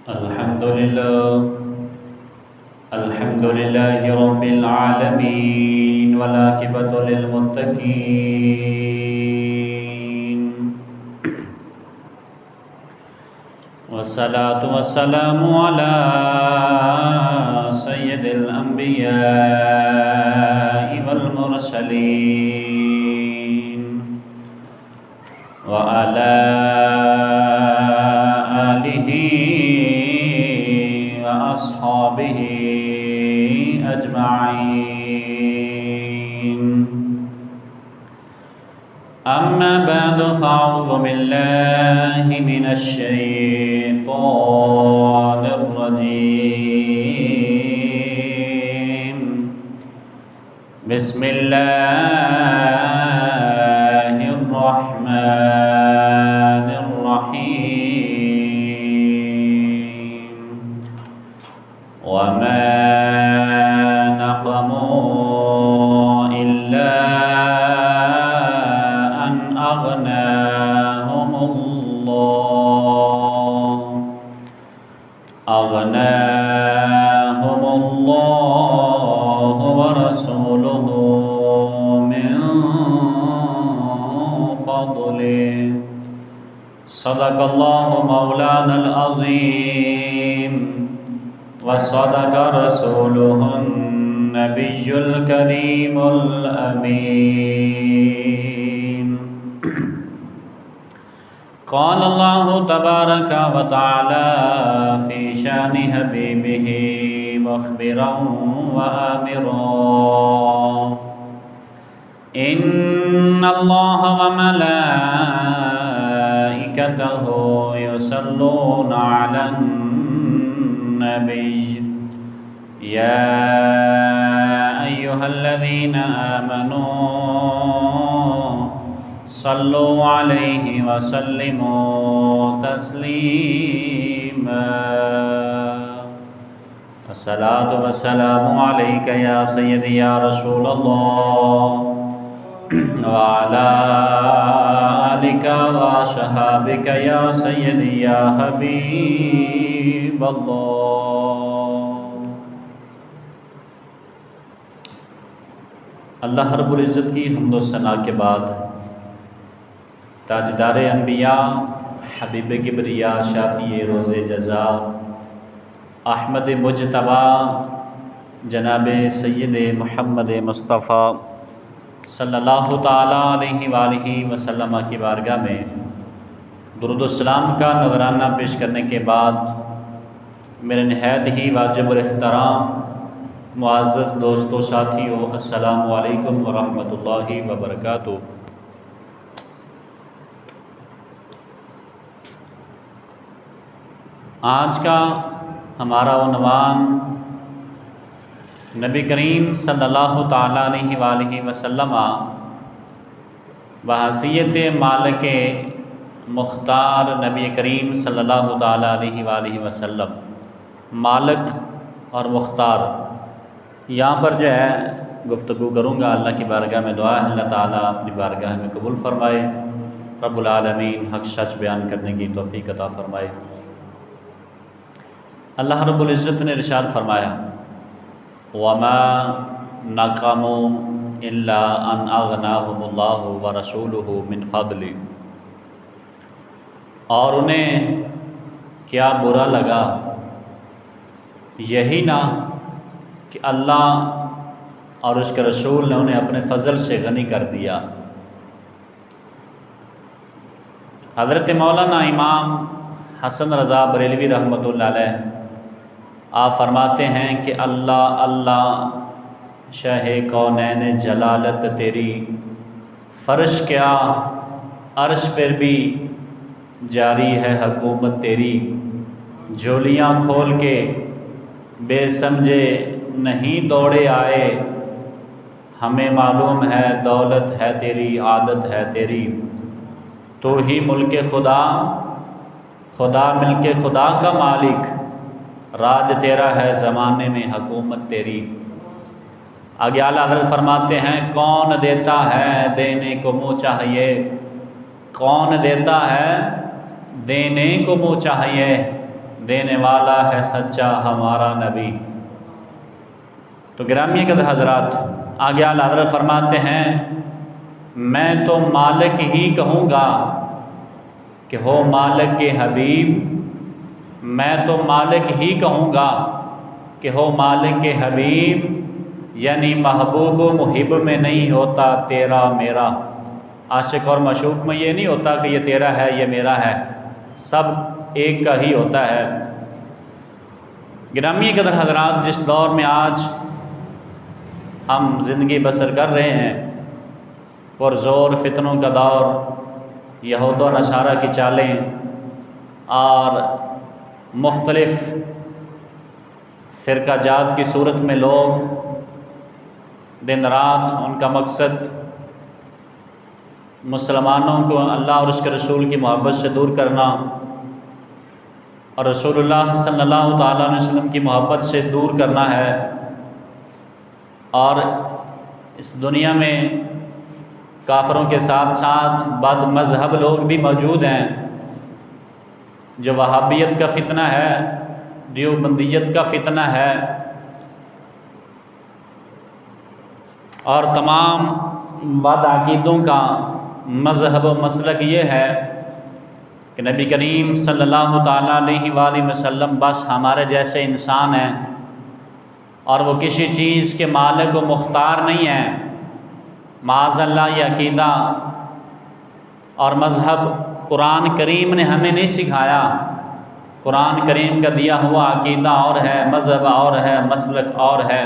الحمد لله رب العالمين والعاقبة للمتقين والصلاة والسلام على سيد الأنبياء والمرسلين وعلى آله وأصحابه أجمعين. أما بعد فأعوذ بالله من الشيطان الرجيم. بسم الله الرحمن الرحيم. وما نقموا إلا أن أغناهم الله ورسوله من فضله. صدق الله مولانا العظيم وصدق رسوله النبي الكريم الأمين. قال الله تبارك وتعالى في شان حبيبه مخبرا وآمرا: إن الله وملائكته يصلون على النبي يا أيها الذين آمنوا صلوا عليه وسلموا تسليما. الصلاة والسلام عليك يا سيدي يا رسول الله وعلى آلك وصحابك يا سيدي يا حبيب الله. اللہ رب العزت کی حمد و ثنا کے بعد تاجدار انبیاء، حبیب کبریا، شافی روز جزا، احمد مجتبی جناب سید محمد مصطفیٰ صلی اللہ تعالیٰ علیہ وآلہ وسلم کی بارگاہ میں درود السلام کا نذرانہ پیش کرنے کے بعد میرے نہایت ہی واجب الاحترام معزز دوستو ساتھیو، السلام علیکم ورحمۃ اللہ وبرکاتہ۔ آج کا ہمارا عنوان نبی کریم صلی اللہ تعالیٰ علیہ وآلہ وسلم بحیثیت مالک مختار نبی کریم صلی اللہ تعالیٰ علیہ وآلہ وسلم، مالک اور مختار، یہاں پر جو ہے گفتگو کروں گا۔ اللہ کی بارگاہ میں دعا ہے اللہ تعالیٰ اپنی بارگاہ میں قبول فرمائے، رب العالمین حق سچ بیان کرنے کی توفیق عطا فرمائے۔ اللہ رب العزت نے ارشاد فرمایا: وَمَا نَقَمُوا إِلَّا أَنْ أَغْنَاهُمُ اللَّهُ وَرَسُولُهُ مِنْ فَضْلِهِ، اور انہیں کیا برا لگا یہی نہ کہ اللہ اور اس کے رسول نے انہیں اپنے فضل سے غنی کر دیا۔ حضرت مولانا امام حسن رضا بریلوی رحمۃ اللہ علیہ آپ فرماتے ہیں کہ اللہ اللہ شاہ کونین جلالت تیری، فرش کیا عرش پر بھی جاری ہے حکومت تیری، جھولیاں کھول کے بے سمجھے نہیں دوڑے آئے، ہمیں معلوم ہے دولت ہے تیری، عادت ہے تیری، تو ہی ملک خدا، خدا ملک خدا کا مالک، راج تیرا ہے زمانے میں حکومت تیری۔ آگے اعلیٰ حضرت فرماتے ہیں کون دیتا ہے دینے کو منہ چاہیے، کون دیتا ہے دینے کو منہ چاہیے، دینے والا ہے سچا ہمارا نبی۔ تو گرامی قدر حضرات، آگے اعلیٰ حضرت فرماتے ہیں میں تو مالک ہی کہوں گا کہ ہو مالک کے حبیب، میں تو مالک ہی کہوں گا کہ ہو مالک کے حبیب، یعنی محبوب و محب میں نہیں ہوتا تیرا میرا۔ عاشق اور معشوق میں یہ نہیں ہوتا کہ یہ تیرا ہے یہ میرا ہے، سب ایک کا ہی ہوتا ہے۔ گرامی قدر حضرات، جس دور میں آج ہم زندگی بسر کر رہے ہیں، پرزور فتنوں کا دور، یہود و نصارہ کی چالیں اور مختلف فرقہ جات کی صورت میں لوگ دن رات ان کا مقصد مسلمانوں کو اللہ اور اس کے رسول کی محبت سے دور کرنا اور رسول اللہ صلی اللہ تعالیٰ علیہ وسلم کی محبت سے دور کرنا ہے۔ اور اس دنیا میں کافروں کے ساتھ ساتھ بد مذہب لوگ بھی موجود ہیں، جو وہابیت کا فتنہ ہے، دیوبندیت کا فتنہ ہے، اور تمام بد عقیدوں کا مذہب و مسلک یہ ہے کہ نبی کریم صلی اللہ تعالیٰ علیہ وآلہ وسلم بس ہمارے جیسے انسان ہیں، اور وہ کسی چیز کے مالک و مختار نہیں ہیں۔ معاذ اللہ، یہ عقیدہ اور مذہب قرآن کریم نے ہمیں نہیں سکھایا۔ قرآن کریم کا دیا ہوا عقیدہ اور ہے، مذہب اور ہے، مسلک اور ہے۔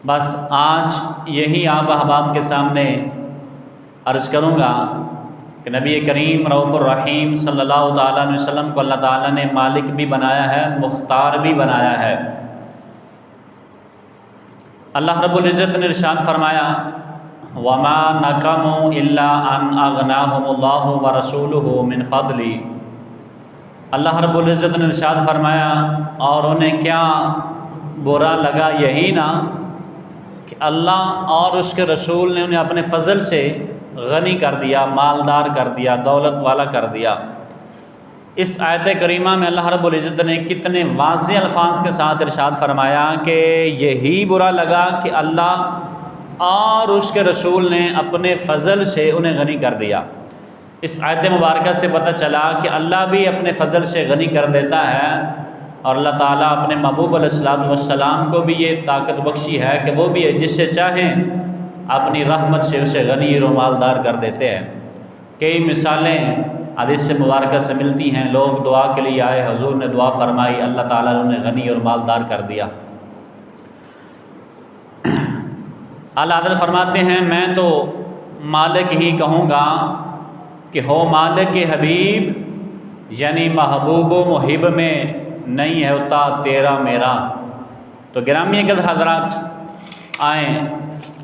بس آج یہی آپ احباب کے سامنے عرض کروں گا کہ نبی کریم رؤوف الرحیم صلی اللہ تعالیٰ علیہ وسلم کو اللہ تعالیٰ نے مالک بھی بنایا ہے، مختار بھی بنایا ہے۔ اللہ رب العزت نے ارشاد فرمایا وَمَا نَقَمُوا إِلَّا أَنْ أَغْنَاهُمُ اللَّهُ وَرَسُولُهُ مِنْ فَضْلِهِ۔ اللہ رب العزت نے ارشاد فرمایا اور انہیں کیا برا لگا یہی نہ کہ اللہ اور اس کے رسول نے انہیں اپنے فضل سے غنی کر دیا، مالدار کر دیا، دولت والا کر دیا۔ اس آیت کریمہ میں اللہ رب العزت نے کتنے واضح الفاظ کے ساتھ ارشاد فرمایا کہ یہی برا لگا کہ اللہ اور اس کے رسول نے اپنے فضل سے انہیں غنی کر دیا۔ اس آیت مبارکہ سے پتہ چلا کہ اللہ بھی اپنے فضل سے غنی کر دیتا ہے، اور اللہ تعالیٰ اپنے محبوب علیہ الصلوۃ والسلام کو بھی یہ طاقت بخشی ہے کہ وہ بھی جس سے چاہیں اپنی رحمت سے اسے غنی و مالدار کر دیتے ہیں۔ کئی مثالیں حدیث مبارکہ سے ملتی ہیں، لوگ دعا کے لیے آئے، حضور نے دعا فرمائی، اللہ تعالیٰ نے انہیں غنی اور مالدار کر دیا۔ اعلیٰ حضرت فرماتے ہیں میں تو مالک ہی کہوں گا کہ ہو مالک کے حبیب، یعنی محبوب و محب میں نہیں ہوتا تیرا میرا۔ تو گرامی قدر حضرات، آئیں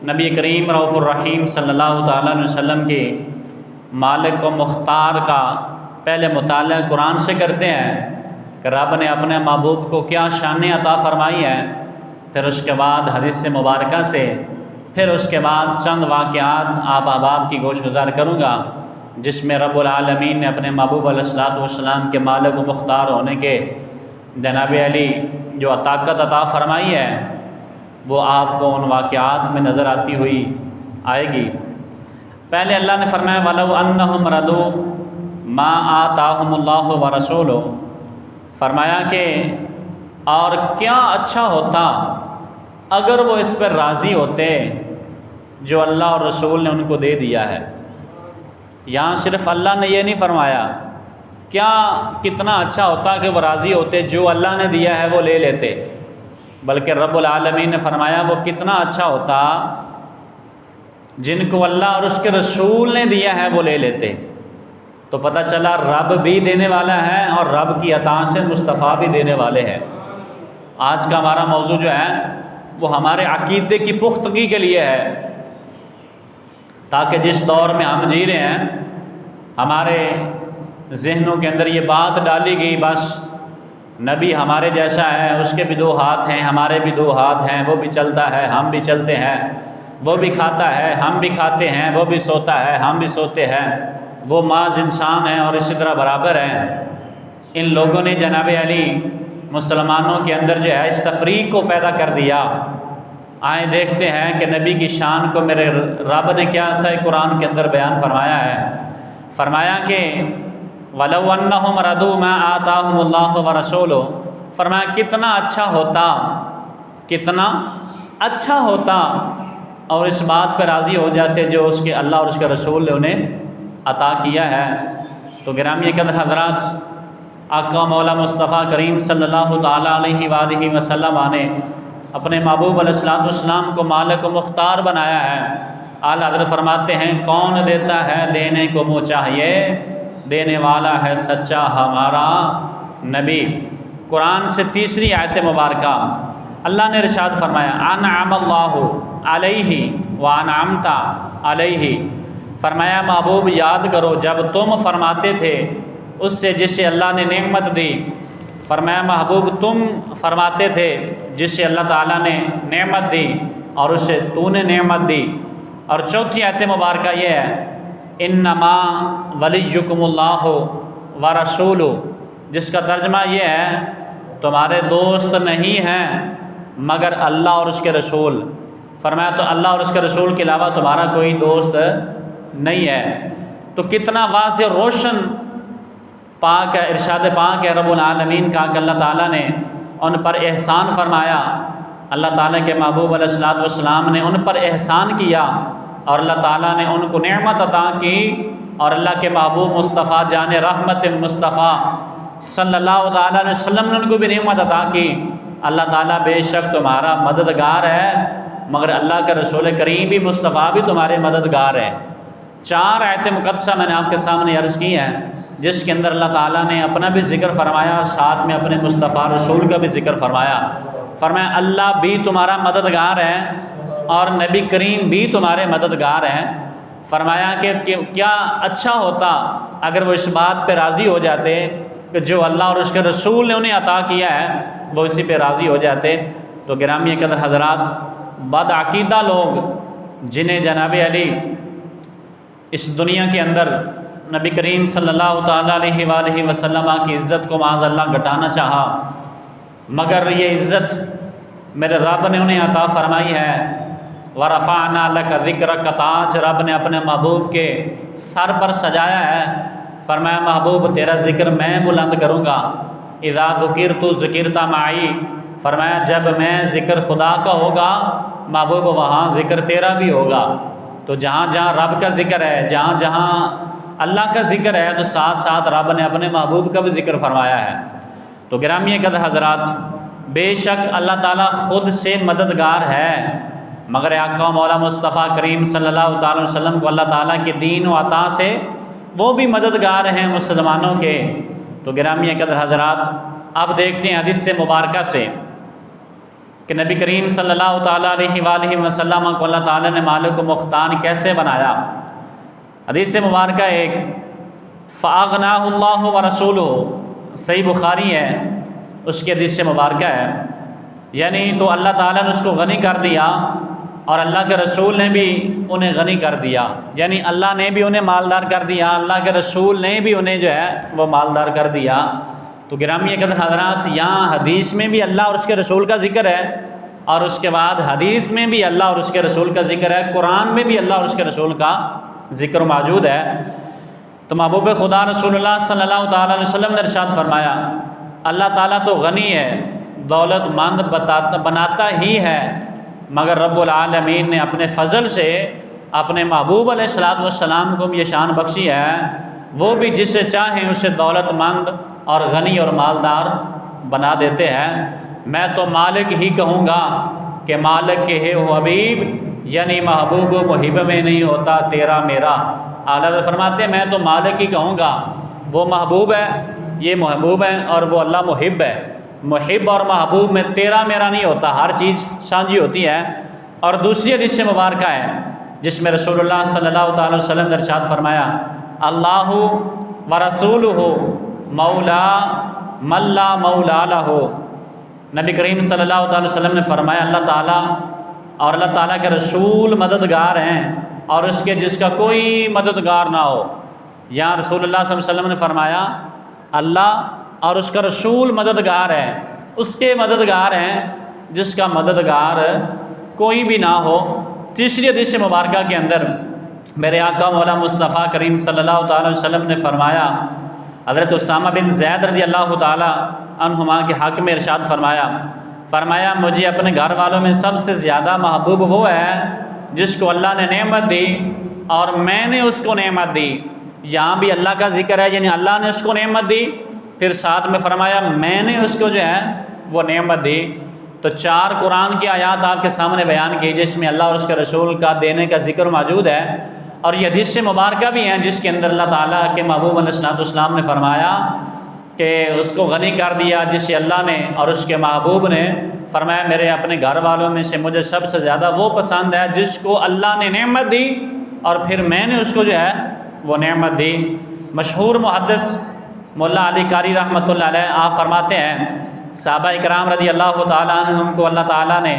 نبی کریم رؤوف الرحیم صلی اللہ تعالیٰ علیہ وسلم کے مالک و مختار کا پہلے مطالعہ قرآن سے کرتے ہیں کہ رب نے اپنے محبوب کو کیا شان عطا فرمائی ہے، پھر اس کے بعد حدیث مبارکہ سے، پھر اس کے بعد چند واقعات آپ احباب کی گوش گزار کروں گا جس میں رب العالمین نے اپنے محبوب علیہ الصلوۃ والسلام کے مالک و مختار ہونے کے جناب علی جو طاقت عطا فرمائی ہے وہ آپ کو ان واقعات میں نظر آتی ہوئی آئے گی۔ پہلے اللہ نے فرمایا وَلَوْ أَنَّهُمْ رَضُوا مَا آتَاهُمُ اللَّهُ وَرَسُولُهُ، فرمایا کہ اور کیا اچھا ہوتا اگر وہ اس پر راضی ہوتے جو اللہ اور رسول نے ان کو دے دیا ہے۔ یہاں صرف اللہ نے یہ نہیں فرمایا، کیا کتنا اچھا ہوتا کہ وہ راضی ہوتے، جو اللہ نے دیا ہے وہ لے لیتے، بلکہ رب العالمین نے فرمایا وہ کتنا اچھا ہوتا جن کو اللہ اور اس کے رسول نے دیا ہے وہ لے لیتے۔ تو پتہ چلا رب بھی دینے والا ہے اور رب کی عطا سے مصطفیٰ بھی دینے والے ہیں۔ آج کا ہمارا موضوع جو ہے وہ ہمارے عقیدے کی پختگی کے لیے ہے، تاکہ جس دور میں ہم جی رہے ہیں ہمارے ذہنوں کے اندر یہ بات ڈالی گئی بس نبی ہمارے جیسا ہے، اس کے بھی دو ہاتھ ہیں، ہمارے بھی دو ہاتھ ہیں، وہ بھی چلتا ہے ہم بھی چلتے ہیں، وہ بھی کھاتا ہے ہم بھی کھاتے ہیں، وہ بھی سوتا ہے ہم بھی سوتے ہیں، وہ محض انسان ہیں اور اسی طرح برابر ہیں۔ ان لوگوں نے جناب علی مسلمانوں کے اندر جو ہے اس تفریق کو پیدا کر دیا۔ آئیں دیکھتے ہیں کہ نبی کی شان کو میرے رب نے کیا سا قرآن کے اندر بیان فرمایا ہے۔ فرمایا کہ وَلَوْ أَنَّهُمْ رَضُوا مَا آتَاهُمُ اللَّهُ وَرَسُولُهُ، فرمایا کتنا اچھا ہوتا، کتنا اچھا ہوتا اور اس بات پر راضی ہو جاتے جو اس کے اللہ اور اس کے رسول نے انہیں عطا کیا ہے۔ تو گرامی قدر حضرات، آقا مولا مصطفیٰ کریم صلی اللہ تعالیٰ علیہ وآلہ وسلم نے اپنے محبوب علیہ السلام کو مالک و مختار بنایا ہے۔ اعلیٰ حضرت فرماتے ہیں کون دیتا ہے دینے کو منہ چاہیے، دینے والا ہے سچا ہمارا نبی۔ قرآن سے تیسری آیت مبارکہ اللہ نے ارشاد فرمایا انعم اللہ علیہ وانعمت علیہ، فرمایا محبوب یاد کرو جب تم فرماتے تھے اس سے جسے اللہ نے نعمت دی۔ فرمایا محبوب تم فرماتے تھے جس سے اللہ تعالیٰ نے نعمت دی اور اسے تو نے نعمت دی۔ اور چوتھی آیت مبارکہ یہ ہے انما ولیکم اللہ ورسولہ، جس کا ترجمہ یہ ہے تمہارے دوست نہیں ہیں مگر اللہ اور اس کے رسول۔ فرمایا تو اللہ اور اس کے رسول کے علاوہ تمہارا کوئی دوست نہیں ہے۔ تو کتنا واضح روشن پاک ہے، ارشاد پاک ہے رب العالمین کا کہ اللہ تعالیٰ نے ان پر احسان فرمایا۔ اللہ تعالیٰ کے محبوب علیہ السلام نے ان پر احسان کیا اور اللہ تعالیٰ نے ان کو نعمت عطا کی، اور اللہ کے محبوب مصطفیٰ جان رحمت مصطفیٰ صلی اللہ تعالیٰ علیہ وسلم نے ان کو بھی نعمت عطا کی۔ اللہ تعالیٰ بے شک تمہارا مددگار ہے، مگر اللہ کے رسول کریم بھی مصطفیٰ بھی تمہارے مددگار ہیں۔ چار آیت مقدسہ میں نے آپ کے سامنے عرض کی ہیں جس کے اندر اللہ تعالیٰ نے اپنا بھی ذکر فرمایا، ساتھ میں اپنے مصطفیٰ رسول کا بھی ذکر فرمایا۔ فرمایا اللہ بھی تمہارا مددگار ہے اور نبی کریم بھی تمہارے مددگار ہیں۔ فرمایا کہ کیا اچھا ہوتا اگر وہ اس بات پہ راضی ہو جاتے کہ جو اللہ اور اس کے رسول نے انہیں عطا کیا ہے وہ اسی پہ راضی ہو جاتے۔ تو گرامی قدر حضرات، بدعقیدہ لوگ جنہیں جناب علی اس دنیا کے اندر نبی کریم صلی اللہ تعالیٰ علیہ وآلہ وسلم کی عزت کو معاذ اللہ گھٹانا چاہا، مگر یہ عزت میرے رب نے انہیں عطا فرمائی ہے۔ وَرَفَعْنَا لَكَ ذِكْرَكَ، تاج رب نے اپنے محبوب کے سر پر سجایا ہے۔ فرمایا محبوب تیرا ذکر میں بلند کروں گا۔ اِذَا ذُكِرْتُ ذُكِرْتَ مَعِي، فرمایا جب میں ذکر خدا کا ہوگا محبوب وہاں ذکر تیرا بھی ہوگا۔ تو جہاں جہاں رب کا ذکر ہے، جہاں جہاں اللہ کا ذکر ہے، تو ساتھ ساتھ رب نے اپنے محبوب کا بھی ذکر فرمایا ہے۔ تو گرامی قدر حضرات، بے شک اللہ تعالیٰ خود سے مددگار ہے، مگر آقا مولا مصطفیٰ کریم صلی اللہ تعالیٰ علیہ وسلم کو اللہ تعالیٰ کے دین و عطا سے وہ بھی مددگار ہیں مسلمانوں کے۔ تو گرامی قدر حضرات، اب دیکھتے ہیں حدیث مبارکہ سے کہ نبی کریم صلی اللہ تعالیٰ علیہ وآلہ وسلم کو اللہ تعالیٰ نے مالک و مختار کیسے بنایا۔ حدیث مبارکہ ایک فَأَغْنَاهُ اللَّهُ وَرَسُولُهُ، صحیح بخاری ہے، اس کی حدیث مبارکہ ہے، یعنی تو اللہ تعالیٰ نے اس کو غنی کر دیا اور اللہ کے رسول نے بھی انہیں غنی کر دیا، یعنی اللہ نے بھی انہیں مالدار کر دیا، اللہ کے رسول نے بھی انہیں جو ہے وہ مالدار کر دیا۔ تو گرامی قدر حضرات، یہاں حدیث میں بھی اللہ اور اس کے رسول کا ذکر ہے، اور اس کے بعد حدیث میں بھی اللہ اور اس کے رسول کا ذکر ہے، قرآن میں بھی اللہ اور اس کے رسول کا ذکر موجود ہے۔ تو محبوب خدا رسول اللہ صلی اللہ تعالیٰ علیہ وسلم نے ارشاد فرمایا اللہ تعالیٰ تو غنی ہے، دولت مند بناتا ہی ہے، مگر رب العالمین نے اپنے فضل سے اپنے محبوب علیہ السلام کو یہ شان بخشی ہے، وہ بھی جسے چاہیں اسے دولت مند اور غنی اور مالدار بنا دیتے ہیں۔ میں تو مالک ہی کہوں گا کہ مالک کے ہے وہ حبیب، یعنی محبوب و محب میں نہیں ہوتا تیرا میرا۔ اعلیٰ فرماتے ہیں میں تو مالک ہی کہوں گا، وہ محبوب ہے، یہ محبوب ہے، اور وہ اللہ محب ہے۔ محب اور محبوب میں تیرا میرا نہیں ہوتا، ہر چیز سانجھی ہوتی ہے۔ اور دوسری حدیث مبارکہ ہے جس میں رسول اللہ صلی اللہ تعالی وسلم نے ارشاد فرمایا اللہ ورسولہ مولا من لا مولا لہ۔ نبی کریم صلی اللہ تعالی وسلم نے فرمایا اللہ تعالیٰ اور اللہ تعالیٰ کے رسول مددگار ہیں اور اس کے جس کا کوئی مددگار نہ ہو۔ یہاں رسول اللہ صلی اللہ علیہ وسلم نے فرمایا اللہ اور اس کا رسول مددگار ہے، اس کے مددگار ہیں جس کا مددگار کوئی بھی نہ ہو۔ تیسری حدیث مبارکہ کے اندر میرے آقا مولا مصطفیٰ کریم صلی اللہ تعالی علیہ وسلم نے فرمایا، حضرت اسامہ بن زید رضی اللہ تعالی عنہما کے حق میں ارشاد فرمایا مجھے اپنے گھر والوں میں سب سے زیادہ محبوب وہ ہے جس کو اللہ نے نعمت دی اور میں نے اس کو نعمت دی۔ یہاں بھی اللہ کا ذکر ہے، یعنی اللہ نے اس کو نعمت دی، پھر ساتھ میں فرمایا میں نے اس کو جو ہے وہ نعمت دی۔ تو 4 قرآن کی آیات آپ کے سامنے بیان کی جس میں اللہ اور اس کے رسول کا دینے کا ذکر موجود ہے، اور یہ حدیث مبارکہ بھی ہیں جس کے اندر اللہ تعالیٰ کے محبوب علیہ الصلوۃ والسلام نے فرمایا کہ اس کو غنی کر دیا جسے اللہ نے اور اس کے محبوب نے فرمایا میرے اپنے گھر والوں میں سے مجھے سب سے زیادہ وہ پسند ہے جس کو اللہ نے نعمت دی اور پھر میں نے اس کو جو ہے وہ نعمت دی۔ مشہور محدث مولا علی قاری رحمۃ اللہ علیہ آپ فرماتے ہیں صحابہ اکرام رضی اللہ تعالیٰ عنہم کو اللہ تعالیٰ نے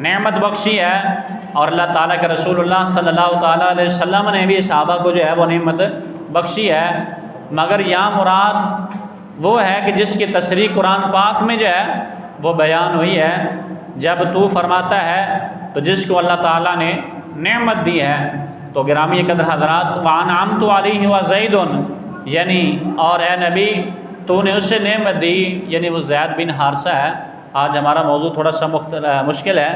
نعمت بخشی ہے، اور اللہ تعالیٰ کے رسول اللہ صلی اللہ تعالیٰ علیہ وسلم نے بھی صحابہ کو جو ہے وہ نعمت بخشی ہے، مگر یہاں مراد وہ ہے کہ جس کی تصریح قرآن پاک میں جو ہے وہ بیان ہوئی ہے، جب تو فرماتا ہے تو جس کو اللہ تعالیٰ نے نعمت دی ہے۔ تو گرامی قدر حضرات وَأَنْعَمْتُ عَلَيْهِ وَزَيْدٌ، یعنی اور اے نبی تو نے اسے نعمت دی، یعنی وہ زید بن حارثہ ہے۔ آج ہمارا موضوع تھوڑا سا مشکل ہے،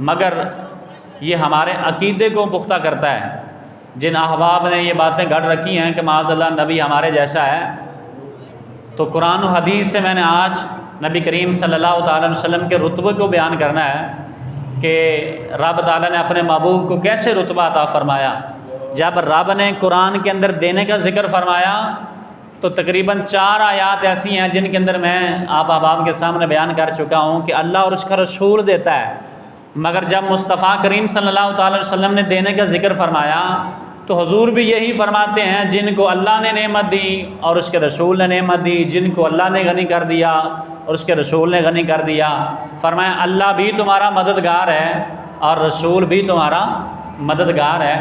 مگر یہ ہمارے عقیدے کو پختہ کرتا ہے۔ جن احباب نے یہ باتیں گھڑ رکھی ہیں کہ معاذ اللہ نبی ہمارے جیسا ہے، تو قرآن و حدیث سے میں نے آج نبی کریم صلی اللہ تعالی وسلم کے رتبے کو بیان کرنا ہے کہ رب تعالیٰ نے اپنے محبوب کو کیسے رتبہ عطا فرمایا۔ جب رب نے قرآن کے اندر دینے کا ذکر فرمایا تو تقریباً 4 آیات ایسی ہیں جن کے اندر میں آپ احباب کے سامنے بیان کر چکا ہوں کہ اللہ اور اس کا رسول دیتا ہے، مگر جب مصطفیٰ کریم صلی اللہ تعالی وسلم نے دینے کا ذکر فرمایا تو حضور بھی یہی فرماتے ہیں جن کو اللہ نے نعمت دی اور اس کے رسول نے نعمت دی، جن کو اللہ نے غنی کر دیا اور اس کے رسول نے غنی کر دیا، فرمایا اللہ بھی تمہارا مددگار ہے اور رسول بھی تمہارا مددگار ہے۔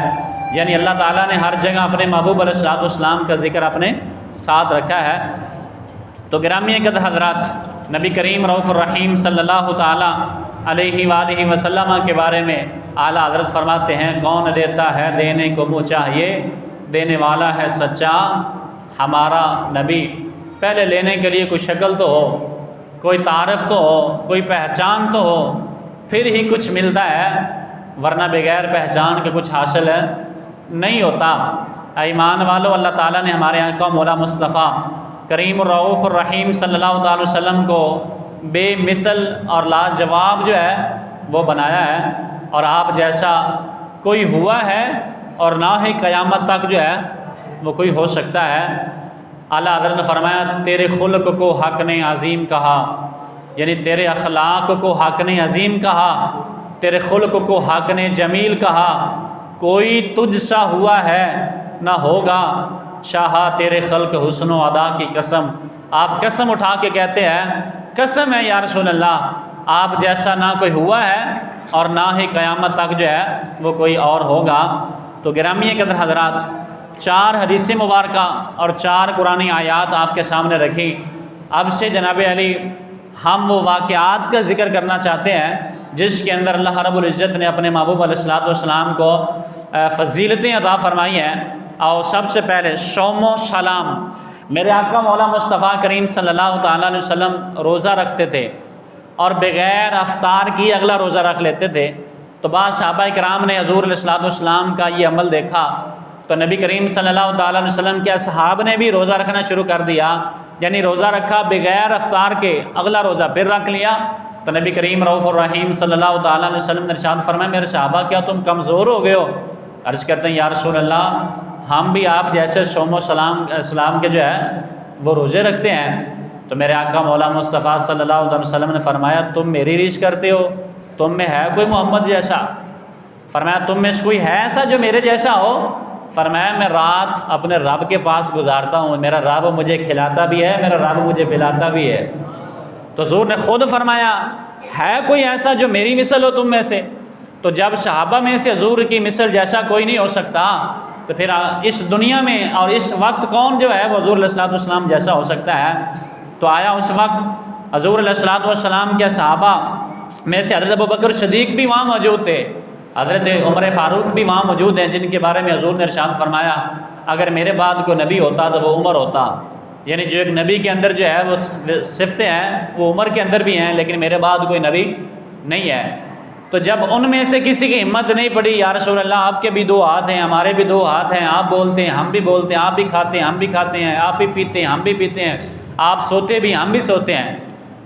یعنی اللہ تعالیٰ نے ہر جگہ اپنے محبوب علیہ الصلوۃ والسلام کا ذکر اپنے ساتھ رکھا ہے۔ تو گرامی قدر حضرات نبی کریم رؤوف الرحیم صلی اللہ تعالیٰ علیہ وآلہ وسلم کے بارے میں اعلیٰ حضرت فرماتے ہیں کون دیتا ہے دینے کو منہ چاہیے، دینے والا ہے سچا ہمارا نبی۔ پہلے لینے کے لیے کوئی شکل تو ہو، کوئی تعارف تو ہو، کوئی پہچان تو ہو، پھر ہی کچھ ملتا ہے، ورنہ بغیر پہچان کے کچھ حاصل نہیں ہوتا۔ ایمان والو اللہ تعالیٰ نے ہمارے آقا مولا مصطفیٰ کریم الرؤوف الرحیم صلی اللہ تعالی وسلم کو بے مثل اور لاجواب جو ہے وہ بنایا ہے، اور آپ جیسا کوئی ہوا ہے اور نہ ہی قیامت تک جو ہے وہ کوئی ہو سکتا ہے۔ اعلیٰ حضرت نے فرمایا تیرے خلق کو حق نے عظیم کہا، یعنی تیرے اخلاق کو حق نے عظیم کہا، تیرے خلق کو حق نے جمیل کہا، کوئی تجھ سا ہوا ہے نہ ہوگا، شاہا تیرے خلق حسن و ادا کی قسم۔ آپ قسم اٹھا کے کہتے ہیں قسم ہے یا رسول اللہ آپ جیسا نہ کوئی ہوا ہے اور نہ ہی قیامت تک جو ہے وہ کوئی اور ہوگا۔ تو گرامی قدر حضرات 4 حدیث مبارکہ اور 4 قرآنی آیات آپ کے سامنے رکھی۔ اب سے جناب علی ہم وہ واقعات کا ذکر کرنا چاہتے ہیں جس کے اندر اللہ رب العزت نے اپنے محبوب علیہ الصلوۃ والسلام کو فضیلتیں عطا فرمائی ہیں۔ اور سب سے پہلے صوم و سلام، میرے آقا مولا مصطفیٰ کریم صلی اللہ تعالیٰ علیہ وسلم روزہ رکھتے تھے اور بغیر افطار کی اگلا روزہ رکھ لیتے تھے۔ تو بعض صحابہ کرام نے حضور علیہ الصلوۃ والسلام کا یہ عمل دیکھا تو نبی کریم صلی اللہ تعالیٰ علیہ وسلم کے اصحاب نے بھی روزہ رکھنا شروع کر دیا، یعنی روزہ رکھا بغیر افطار کے، اگلا روزہ پھر رکھ لیا۔ تو نبی کریم رؤوف الرحیم صلی اللہ تعالیٰ علیہ وسلم نے ارشاد فرمایا میرے صحابہ کیا تم کمزور ہو گئے ہو؟ عرض کرتے ہیں یا رسول اللہ ہم بھی آپ جیسے صوم و سلام کے جو ہے وہ روزے رکھتے ہیں۔ تو میرے آقا مولا مصطفیٰ صلی اللہ علیہ وسلم نے فرمایا تم میری ریس کرتے ہو، تم میں ہے کوئی محمد جیسا؟ فرمایا تم میں سے کوئی ہے ایسا جو میرے جیسا ہو؟ فرمایا میں رات اپنے رب کے پاس گزارتا ہوں، میرا رب مجھے کھلاتا بھی ہے، میرا رب مجھے پلاتا بھی ہے۔ تو حضور نے خود فرمایا ہے کوئی ایسا جو میری مثل ہو تم میں سے؟ تو جب صحابہ میں سے حضور کی مثل جیسا کوئی نہیں ہو سکتا تو پھر اس دنیا میں اور اس وقت کون جو ہے وہ حضور علیہ الصلوۃ والسلام جیسا ہو سکتا ہے؟ تو آیا اس وقت حضور علیہ الصلوۃ والسلام کے صحابہ میں سے حضرت ابوبکر صدیق بھی وہاں موجود تھے، حضرت عمر فاروق بھی وہاں موجود ہیں، جن کے بارے میں حضور نے ارشاد فرمایا اگر میرے بعد کوئی نبی ہوتا تو وہ عمر ہوتا، یعنی جو ایک نبی کے اندر جو ہے وہ صفتیں ہیں وہ عمر کے اندر بھی ہیں، لیکن میرے بعد کوئی نبی نہیں ہے۔ تو جب ان میں سے کسی کی ہمت نہیں پڑی، یا رسول اللہ آپ کے بھی 2 ہاتھ ہیں، ہمارے بھی 2 ہاتھ ہیں، آپ بولتے ہیں ہم بھی بولتے ہیں، آپ بھی کھاتے ہیں ہم بھی کھاتے ہیں، آپ بھی پیتے ہیں ہم بھی پیتے ہیں، آپ سوتے بھی ہم بھی سوتے ہیں،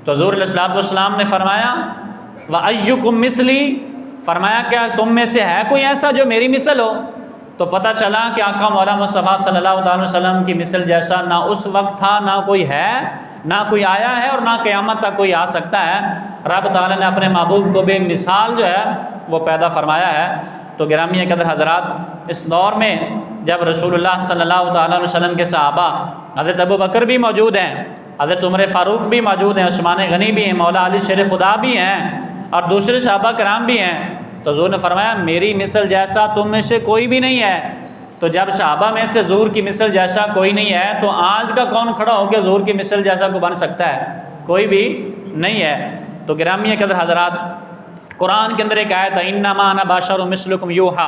تو حضور علیہ الصلوۃ والسلام نے فرمایا وَأَيُّكُمْ مِثْلِي، فرمایا کیا تم میں سے ہے کوئی ایسا جو میری مثل ہو؟ تو پتہ چلا کہ آقا مولا مصطفیٰ صلی اللہ علیہ وسلم کی مثل جیسا نہ اس وقت تھا، نہ کوئی ہے، نہ کوئی آیا ہے، اور نہ قیامت تک کوئی آ سکتا ہے۔ رب تعالیٰ نے اپنے محبوب کو بے مثال جو ہے وہ پیدا فرمایا ہے۔ تو گرامی قدر حضرات، اس دور میں جب رسول اللہ صلی اللہ تعالیٰ علیہ وسلم کے صحابہ حضرت ابوبکر بھی موجود ہیں، حضرت عمر فاروق بھی موجود ہیں، عثمان غنی بھی ہیں، مولا علی شیر خدا بھی ہیں، اور دوسرے صحابہ کرام بھی ہیں، تو حضور نے فرمایا میری مثل جیسا تم میں سے کوئی بھی نہیں ہے۔ تو جب صحابہ میں سے حضور کی مثل جیسا کوئی نہیں ہے، تو آج کا کون کھڑا ہو کے حضور کی مثل جیسا کو بن سکتا ہے؟ کوئی بھی نہیں ہے۔ تو گرامی قدر حضرات، قرآن کے اندر ایک آیت ہے انما انا بشر مثلکم یوحی،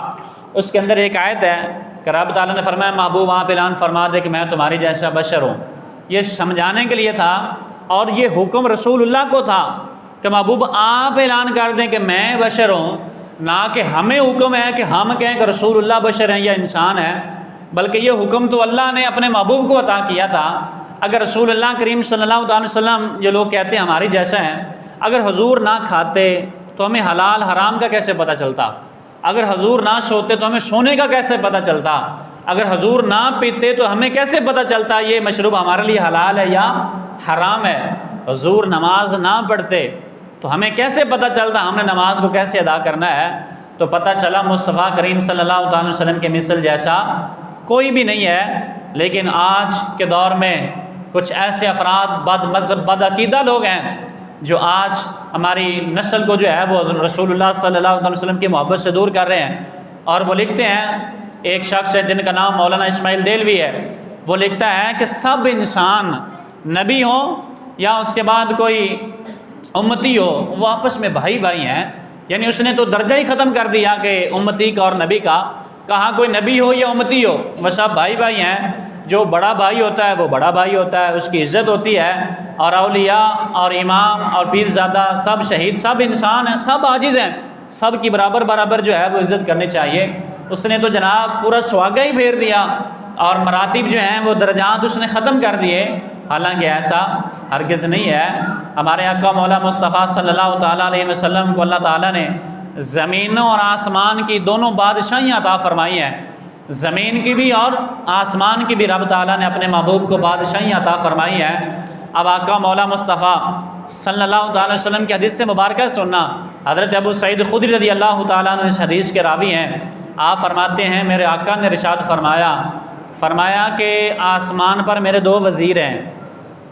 اس کے اندر ایک آیت ہے کہ رب تعالیٰ نے فرمایا محبوب آپ اعلان فرما دے کہ میں تمہاری جیسا بشر ہوں۔ یہ سمجھانے کے لیے تھا، اور یہ حکم رسول اللہ کو تھا کہ محبوب آپ اعلان کر دیں کہ میں بشر ہوں، نہ کہ ہمیں حکم ہے کہ ہم کہیں کہ رسول اللہ بشر ہیں یا انسان ہے، بلکہ یہ حکم تو اللہ نے اپنے محبوب کو عطا کیا تھا۔ اگر رسول اللہ کریم صلی اللہ علیہ وسلم، جو لوگ کہتے ہیں ہماری جیسا ہیں، اگر حضور نہ کھاتے تو ہمیں حلال حرام کا کیسے پتہ چلتا؟ اگر حضور نہ سوتے تو ہمیں سونے کا کیسے پتہ چلتا؟ اگر حضور نہ پیتے تو ہمیں کیسے پتہ چلتا یہ مشروب ہمارے لیے حلال ہے یا حرام ہے؟ حضور نماز نہ پڑھتے تو ہمیں کیسے پتہ چلتا ہم نے نماز کو کیسے ادا کرنا ہے؟ تو پتہ چلا مصطفیٰ کریم صلی اللہ علیہ وسلم کے مثل جیسا کوئی بھی نہیں ہے۔ لیکن آج کے دور میں کچھ ایسے افراد بد مذہب بد عقیدہ لوگ ہیں جو آج ہماری نسل کو جو ہے وہ رسول اللہ صلی اللہ علیہ وسلم کی محبت سے دور کر رہے ہیں۔ اور وہ لکھتے ہیں، ایک شخص ہے جن کا نام مولانا اسماعیل دہلوی ہے، وہ لکھتا ہے کہ سب انسان نبی ہوں یا اس کے بعد کوئی امتی ہو، وہ آپس میں بھائی بھائی ہیں۔ یعنی اس نے تو درجہ ہی ختم کر دیا کہ امتی کا اور نبی کا، کہاں کوئی نبی ہو یا امتی ہو، وہ سب بھائی بھائی ہیں۔ جو بڑا بھائی ہوتا ہے وہ بڑا بھائی ہوتا ہے، اس کی عزت ہوتی ہے، اور اولیاء اور امام اور پیرزادہ سب شہید سب انسان ہیں، سب عاجز ہیں، سب کی برابر برابر جو ہے وہ عزت کرنی چاہیے۔ اس نے تو جناب پورا سواگا ہی پھیر دیا، اور مراتب جو ہیں وہ درجات اس نے ختم کر دیے، حالانکہ ایسا ہرگز نہیں ہے۔ ہمارے آقا مولا مصطفیٰ صلی اللہ تعالیٰ علیہ وسلم کو اللہ تعالیٰ نے زمینوں اور آسمان کی دونوں بادشاہیاں عطا فرمائی ہیں، زمین کی بھی اور آسمان کی بھی رب تعالیٰ نے اپنے محبوب کو بادشاہیاں عطا فرمائی ہیں۔ اب آقا مولا مصطفیٰ صلی اللہ تعالیٰ علیہ وسلم کی حدیث سے مبارکہ سننا، حضرت ابو سعید خدری رضی اللہ تعالیٰ عنہ اس حدیث کے راوی ہیں۔ آپ فرماتے ہیں میرے آقا نے ارشاد فرمایا کہ آسمان پر میرے 2 وزیر ہیں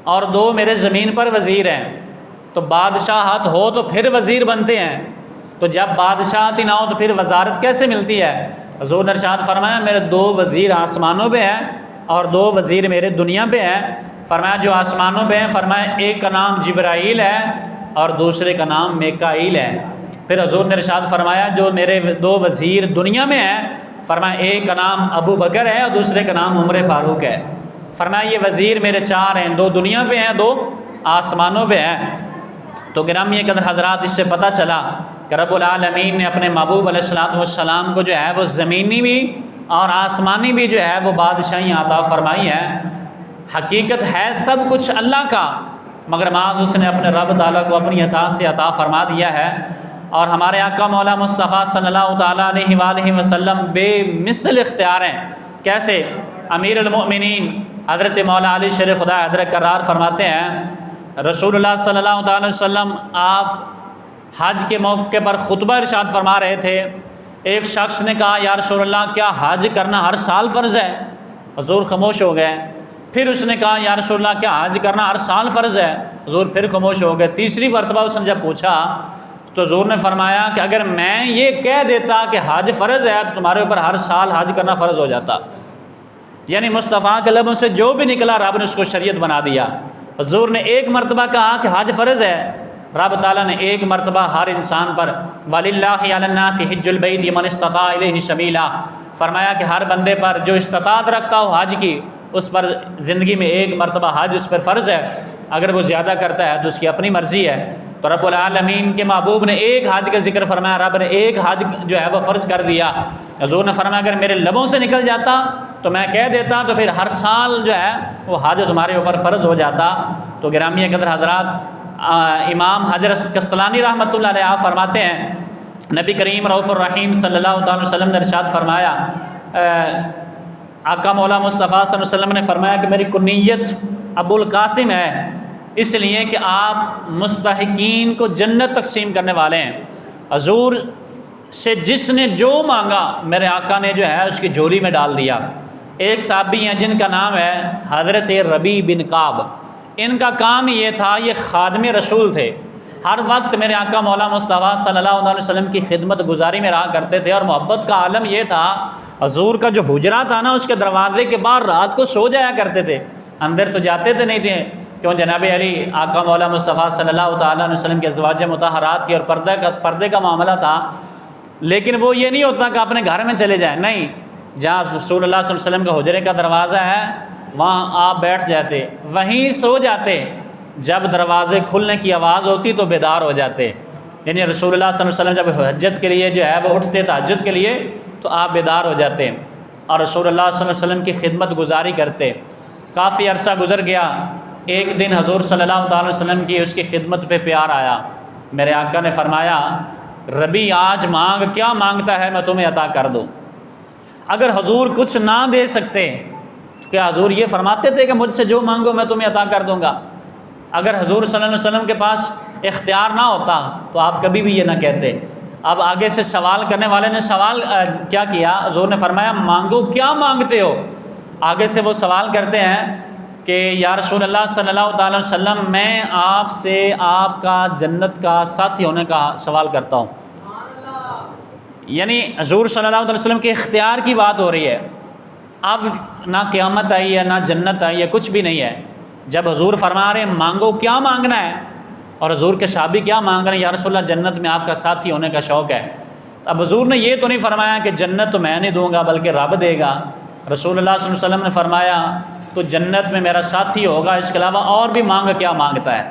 اور 2 میرے زمین پر وزیر ہیں، تو بادشاہت ہو تو پھر وزیر بنتے ہیں، تو جب بادشاہت ہی نہ ہو تو پھر وزارت کیسے ملتی ہے؟ حضور نے ارشاد فرمایا میرے 2 وزیر آسمانوں پہ ہیں اور 2 وزیر میرے دنیا پہ ہیں۔ فرمایا جو آسمانوں پہ ہیں، فرمایا ایک کا نام جبرائیل ہے اور دوسرے کا نام میکائیل ہے۔ پھر حضور نے ارشاد فرمایا جو میرے 2 وزیر دنیا میں ہیں، فرمایا ایک کا نام ابو بکر ہے اور دوسرے کا نام عمر فاروق ہے۔ فرمایا یہ وزیر میرے 4 ہیں، 2 دنیا پہ ہیں 2 آسمانوں پہ ہیں۔ تو گرامی قدر حضرات، اس سے پتہ چلا کہ رب العالمین نے اپنے محبوب علیہ الصلوۃ والسلام کو جو ہے وہ زمینی بھی اور آسمانی بھی جو ہے وہ بادشاہیاں عطا فرمائی ہیں۔ حقیقت ہے سب کچھ اللہ کا، مگر معاذ اس نے اپنے رب تعالیٰ کو اپنی عطا سے عطا فرما دیا ہے۔ اور ہمارے آقا مولا مصطفیٰ صلی اللہ تعالیٰ علیہ وآلہ وسلم بے مثل اختیار ہیں۔ کیسے؟ امیر المؤمنین حضرت مولا علی شیر خدا حضرت قرار فرماتے ہیں رسول اللہ صلی اللہ تعالیٰ علیہ وسلم آپ حج کے موقع پر خطبہ ارشاد فرما رہے تھے۔ ایک شخص نے کہا یا رسول اللہ کیا حج کرنا ہر سال فرض ہے؟ حضور خاموش ہو گئے۔ پھر اس نے کہا یا رسول اللہ کیا حج کرنا ہر سال فرض ہے؟ حضور پھر خاموش ہو گئے۔ تیسری مرتبہ اس نے جب پوچھا تو حضور نے فرمایا کہ اگر میں یہ کہہ دیتا کہ حج فرض ہے تو تمہارے اوپر ہر سال حج کرنا فرض ہو جاتا۔ یعنی مصطفیٰ کے لبوں سے جو بھی نکلا رب نے اس کو شریعت بنا دیا۔ حضور نے ایک مرتبہ کہا کہ حج فرض ہے، رب تعالیٰ نے ایک مرتبہ ہر انسان پر وَلِلَّهِ عَلَى النَّاسِ حِجُّ الْبَيْتِ مَنِ اسْتَطَاعَ إِلَيْهِ سَبِيلًا، فرمایا کہ ہر بندے پر جو استطاعت رکھتا ہو حج کی، اس پر زندگی میں ایک مرتبہ حج اس پر فرض ہے، اگر وہ زیادہ کرتا ہے تو اس کی اپنی مرضی ہے۔ تو رب العالمین کے محبوب نے ایک حج کا ذکر فرمایا، رب نے ایک حج جو ہے وہ فرض کر دیا۔ حضور نے فرمایا اگر میرے لبوں سے نکل جاتا تو میں کہہ دیتا، تو پھر ہر سال جو ہے وہ حج تمہارے اوپر فرض ہو جاتا۔ تو گرامی قدر حضرات، امام حضرت قسطلانی رحمۃ اللہ علیہ آپ فرماتے ہیں نبی کریم رؤوف الرحیم صلی اللہ تعالی وسلم نے ارشاد فرمایا، آقا مولا مصطفیٰ صلی اللہ علیہ وسلم نے فرمایا کہ میری کنیت ابو القاسم ہے، اس لیے کہ آپ مستحقین کو جنت تقسیم کرنے والے ہیں۔ حضور سے جس نے جو مانگا میرے آقا نے جو ہے اس کی جھولی میں ڈال دیا۔ ایک صحابی ہیں جن کا نام ہے حضرت ربیع بن کعب، ان کا کام یہ تھا، یہ خادم رسول تھے، ہر وقت میرے آقا مولا مصطفیٰ صلی اللہ علیہ وسلم کی خدمت گزاری میں رہا کرتے تھے، اور محبت کا عالم یہ تھا حضور کا جو حجرہ تھا نا، اس کے دروازے کے باہر رات کو سو جایا کرتے تھے، اندر تو جاتے تھے نہیں تھے، کیوں جناب علی آقا مولا مصطفیٰ صلی اللہ تعالیٰ علیہ وسلم کے ازواج مطہرات تھی اور پردے کا معاملہ تھا، لیکن وہ یہ نہیں ہوتا کہ اپنے گھر میں چلے جائیں، نہیں، جہاں رسول اللہ صلی اللہ علیہ وسلم کا حجرے کا دروازہ ہے وہاں آپ بیٹھ جاتے، وہیں سو جاتے، جب دروازے کھلنے کی آواز ہوتی تو بیدار ہو جاتے، یعنی رسول اللہ صلی اللہ علیہ وسلم جب حجت کے لیے جو ہے وہ اٹھتے تہجد کے لیے تو آپ بیدار ہو جاتے اور رسول اللہ صلی اللہ علیہ وسلم کی خدمت گزاری کرتے۔ کافی عرصہ گزر گیا، ایک دن حضور صلی اللہ تعالی وسلم کی اس کی خدمت پہ پیار آیا، میرے آقا نے فرمایا ربیع آج مانگ، کیا مانگتا ہے میں تمہیں عطا کر دوں۔ اگر حضور کچھ نہ دے سکتے تو کیا حضور یہ فرماتے تھے کہ مجھ سے جو مانگو میں تمہیں عطا کر دوں گا؟ اگر حضور صلی اللہ علیہ وسلم کے پاس اختیار نہ ہوتا تو آپ کبھی بھی یہ نہ کہتے۔ اب آگے سے سوال کرنے والے نے سوال کیا کیا، حضور نے فرمایا مانگو، کیا مانگتے ہو؟ آگے سے وہ سوال کرتے ہیں کہ یا رسول اللہ صلی اللہ تعالی وسلم میں آپ سے آپ کا جنت کا ساتھی ہونے کا سوال کرتا ہوں۔ یعنی حضور صلی اللہ علیہ وسلم کے اختیار کی بات ہو رہی ہے، اب نہ قیامت آئی ہے نہ جنت آئی ہے، کچھ بھی نہیں ہے۔ جب حضور فرما رہے ہیں مانگو، کیا مانگنا ہے، اور حضور کے صحابی کیا مانگ رہے ہیں، یا رسول اللہ جنت میں آپ کا ساتھی ہونے کا شوق ہے۔ اب حضور نے یہ تو نہیں فرمایا کہ جنت تو میں نہیں دوں گا بلکہ رب دے گا، رسول اللہ صلی اللہ علیہ وسلم نے فرمایا تو جنت میں میرا ساتھی ہوگا، اس کے علاوہ اور بھی مانگ، کیا مانگتا ہے،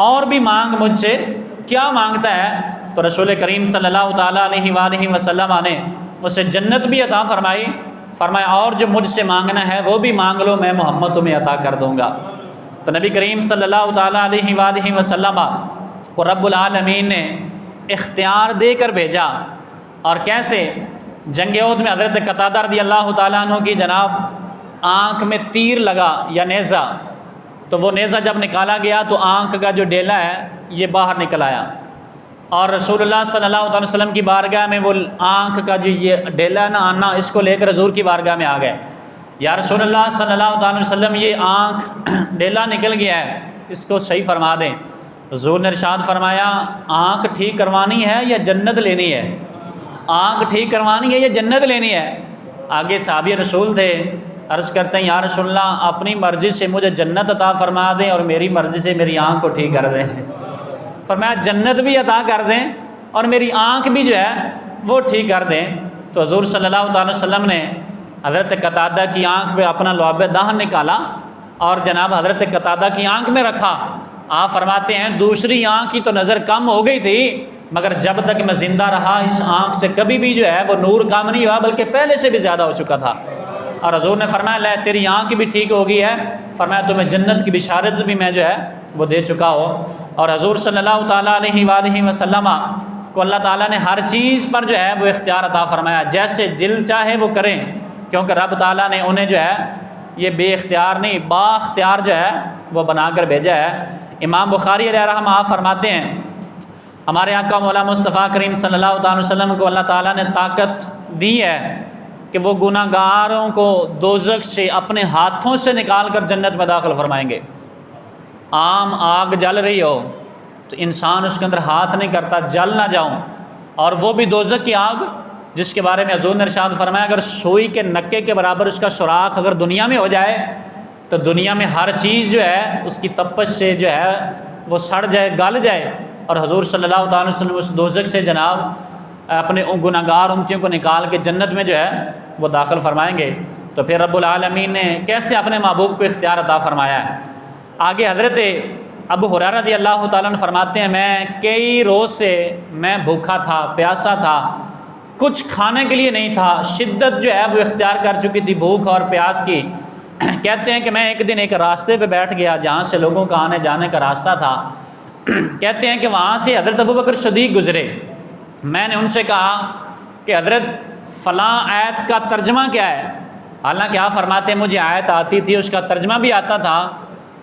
اور بھی مانگ مجھ سے، کیا مانگتا ہے؟ تو رسول کریم صلی اللہ تعالیٰ علیہ وآلہ وسلم نے اسے جنت بھی عطا فرمائی، فرمایا اور جو مجھ سے مانگنا ہے وہ بھی مانگ لو، میں محمد تمہیں عطا کر دوں گا۔ تو نبی کریم صلی اللہ تعالیٰ علیہ وآلہ وسلم کو رب العالمین نے اختیار دے کر بھیجا، اور کیسے؟ جنگ احد میں حضرت قتادہ رضی اللہ تعالیٰ عنہ کی جناب آنکھ میں تیر لگا یا نیزہ، تو وہ نیزہ جب نکالا گیا تو آنکھ کا جو ڈیلا ہے یہ باہر نکل آیا، اور رسول اللہ صلی اللہ علیہ وسلم کی بارگاہ میں وہ آنکھ کا جو یہ ڈیلا نا آنا، اس کو لے کر حضور کی بارگاہ میں آ گئے، یا رسول اللہ صلی اللہ علیہ وسلم یہ آنکھ ڈیلا نکل گیا ہے، اس کو صحیح فرما دیں۔ حضور نے ارشاد فرمایا آنکھ ٹھیک کروانی ہے یا جنت لینی ہے؟ آنکھ ٹھیک کروانی ہے یا جنت لینی ہے؟ آگے صحابی رسول تھے، عرض کرتے ہیں یا رسول اللہ اپنی مرضی سے مجھے جنت عطا فرما دیں اور میری مرضی سے میری آنکھ کو ٹھیک کر دیں۔ فرمایا جنت بھی عطا کر دیں اور میری آنکھ بھی جو ہے وہ ٹھیک کر دیں۔ تو حضور صلی اللہ تعالی وسلم نے حضرت قتادہ کی آنکھ پہ اپنا لعاب دہن نکالا اور جناب حضرت قتادہ کی آنکھ میں رکھا۔ آپ فرماتے ہیں دوسری آنکھ کی تو نظر کم ہو گئی تھی، مگر جب تک میں زندہ رہا اس آنکھ سے کبھی بھی جو ہے وہ نور کم نہیں ہوا، بلکہ پہلے سے بھی زیادہ ہو چکا تھا۔ اور حضور نے فرمایا لے تیری آنکھ بھی ٹھیک ہو گئی ہے، فرمایا تمہیں جنت کی بشارت بھی میں جو ہے وہ دے چکا ہو۔ اور حضور صلی اللہ تعالیٰ علیہ وآلہ وسلم کو اللہ تعالیٰ نے ہر چیز پر جو ہے وہ اختیار عطا فرمایا، جیسے دل چاہے وہ کریں، کیونکہ رب تعالیٰ نے انہیں جو ہے یہ بے اختیار نہیں با اختیار جو ہے وہ بنا کر بھیجا ہے۔ امام بخاری علیہ رحمہ آپ فرماتے ہیں ہمارے آقا مولا مصطفیٰ کریم صلی اللہ تعالی وسلم کو اللہ تعالیٰ نے طاقت دی ہے کہ وہ گناہ گاروں کو دوزخ سے اپنے ہاتھوں سے نکال کر جنت میں داخل فرمائیں گے۔ عام آگ جل رہی ہو تو انسان اس کے اندر ہاتھ نہیں کرتا جل نہ جاؤں، اور وہ بھی دوزخ کی آگ جس کے بارے میں حضور نے ارشاد فرمایا اگر سوئی کے نکے کے برابر اس کا سوراخ اگر دنیا میں ہو جائے تو دنیا میں ہر چیز جو ہے اس کی تپش سے جو ہے وہ سڑ جائے، گل جائے، اور حضور صلی اللہ تعالیٰ علیہ وسلم اس دوزخ سے جناب اپنے گناہگار امتیوں کو نکال کے جنت میں جو ہے وہ داخل فرمائیں گے۔ تو پھر رب العالمین نے کیسے اپنے محبوب کو اختیار عطا فرمایا ہے۔ آگے حضرت ابو ہریرہ رضی اللہ تعالیٰ عنہ فرماتے ہیں میں کئی روز سے میں بھوکا تھا، پیاسا تھا، کچھ کھانے کے لیے نہیں تھا، شدت جو ہے وہ اختیار کر چکی تھی بھوک اور پیاس کی۔ کہتے ہیں کہ میں ایک دن ایک راستے پہ بیٹھ گیا جہاں سے لوگوں کا آنے جانے کا راستہ تھا۔ کہتے ہیں کہ وہاں سے حضرت ابوبکر صدیق گزرے۔ میں نے ان سے کہا کہ حضرت فلاں آیت کا ترجمہ کیا ہے؟ حالانکہ آپ فرماتے ہیں مجھے آیت آتی تھی، اس کا ترجمہ بھی آتا تھا۔